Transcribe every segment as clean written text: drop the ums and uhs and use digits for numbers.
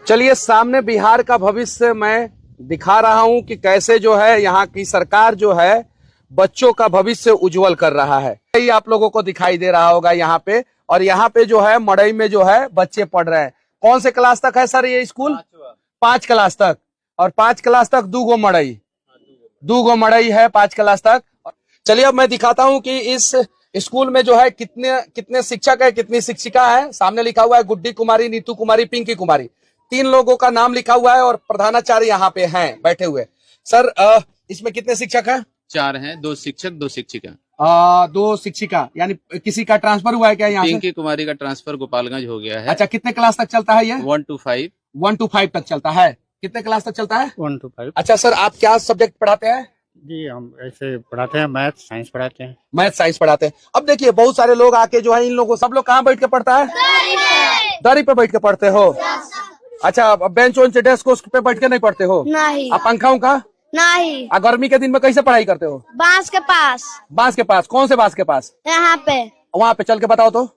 चलिए सामने बिहार का भविष्य मैं दिखा रहा हूं कि कैसे जो है यहाँ की सरकार जो है बच्चों का भविष्य उज्जवल कर रहा है। यही आप लोगों को दिखाई दे रहा होगा यहाँ पे। और यहाँ पे जो है मड़ई में जो है बच्चे पढ़ रहे हैं। कौन से क्लास तक है सर ये स्कूल? 5 क्लास तक। और 5 क्लास तक 2 गो मड़ई है 5 क्लास तक। चलिए अब मैं दिखाता हूँ कि इस स्कूल में जो है कितने शिक्षक है, कितनी शिक्षिका है। सामने लिखा हुआ है गुड्डी कुमारी, नीतू कुमारी, पिंकी कुमारी। 3 लोगों का नाम लिखा हुआ है और प्रधानाचार्य यहाँ पे हैं बैठे हुए। सर इसमें कितने शिक्षक हैं? 4 हैं, 2 शिक्षक 2 शिक्षिका। 2 शिक्षिका, यानी किसी का ट्रांसफर हुआ है क्या यहाँ से? पिंकी कुमारी का ट्रांसफर गोपालगंज हो गया है। अच्छा, कितने क्लास तक चलता है ये? 1 to 5। 1 to 5 तक चलता है। कितने क्लास तक चलता है? 1 to 5। अच्छा सर, आप क्या सब्जेक्ट पढ़ाते हैं? जी हम ऐसे पढ़ाते हैं, मैथ साइंस पढ़ाते हैं। मैथ साइंस पढ़ाते हैं। अब देखिए बहुत सारे लोग आके जो है इन लोगों, सब लोग कहाँ बैठ के पढ़ता है? दरी पे बैठ के पढ़ते हो? अच्छा, बेंच वेंच डेस्क पे बैठ के नहीं पढ़ते हो? नहीं। अब पंखा उंखा नहीं। गर्मी के दिन में कैसे पढ़ाई करते हो? बांस के पास। बांस के पास? कौन से बांस के पास? यहाँ पे। वहाँ पे चल के बताओ तो।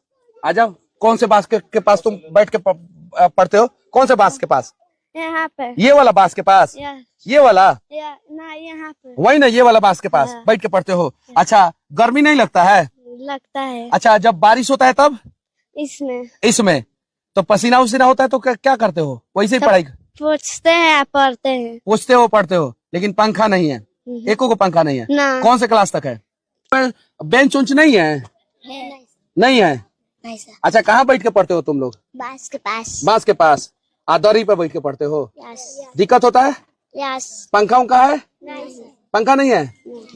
आ जाओ। कौन से बांस के पास तुम बैठ के पढ़ते हो? कौन से बांस के पास? यहाँ पे। ये वाला बांस के पास? ये वाला? ना यहाँ पे। वही ना, ये वाला बांस के पास बैठ के पढ़ते हो। अच्छा, गर्मी नहीं लगता है? लगता है। अच्छा, जब बारिश होता है तब? इसमें तो पसीना उसीना होता है तो क्या करते हो? वैसे ही पढ़ाई पूछते हैं, पढ़ते हैं। पूछते हो, पढ़ते हो, लेकिन पंखा नहीं है? एको को पंखा नहीं है? ना। कौन से क्लास तक है? बेंच उंच नहीं है? नहीं है। अच्छा, कहाँ बैठ के पढ़ते हो तुम लोग? बांस के पास। बांस के पास दरी पे बैठ के पढ़ते हो? दिक्कत होता है? पंखा उंखा है? पंखा नहीं है।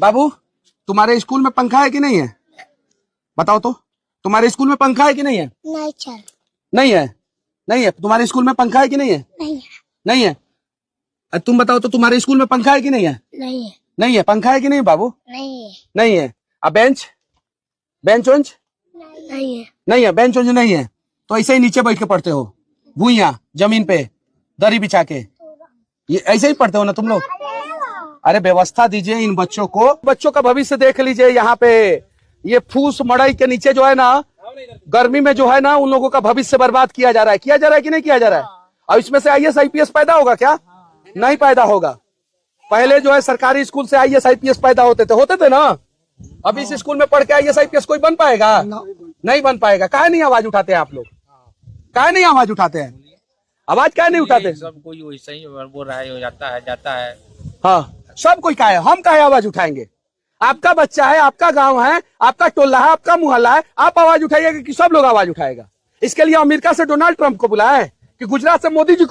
बाबू, तुम्हारे स्कूल में पंखा है कि नहीं है? बताओ तो, तुम्हारे स्कूल में पंखा है कि नहीं है? नहीं है। नहीं है। तुम्हारे स्कूल में पंखा है कि नहीं है? नहीं है। तुम बताओ तो, तुम्हारे स्कूल में पंखा है कि नहीं है? नहीं है। पंखा है कि नहीं बाबू? नहीं है। अब बेंच वेंच? नहीं है। बेंच वेंच नहीं है तो ऐसे ही नीचे बैठ के पढ़ते हो, भूइया जमीन पे दरी बिछा के? ये ऐसे ही पढ़ते हो ना तुम लोग? अरे व्यवस्था दीजिए इन बच्चों को। बच्चों का भविष्य देख लीजिए। यहाँ पे ये फूस मड़ई के नीचे जो है ना, गर्मी में जो है ना उन लोगों का भविष्य बर्बाद किया जा रहा है। किया जा रहा है कि नहीं किया जा रहा है? और इसमें से IAS IPS पैदा होगा क्या? नहीं पैदा होगा। पहले जो है सरकारी स्कूल से IAS IPS पैदा होते थे ना। अब इस स्कूल में पढ़ के IAS IPS कोई बन पाएगा? नहीं बन पाएगा। काहे नहीं आवाज उठाते हैं आप लोग? काहे नहीं आवाज उठाते हैं? आवाज काहे नहीं उठाते? सब कोई वैसे ही बोल रहा है, जाता है। हाँ, सब कोई काहे, हम काहे आवाज उठाएंगे? आपका बच्चा है, आपका गांव है, आपका टोला है, आपका मुहल्ला है, आप आवाज उठाइएगा कि सब लोग आवाज उठाएगा? इसके लिए अमेरिका से डोनाल्ड ट्रंप को बुलाया है कि गुजरात से मोदी जी को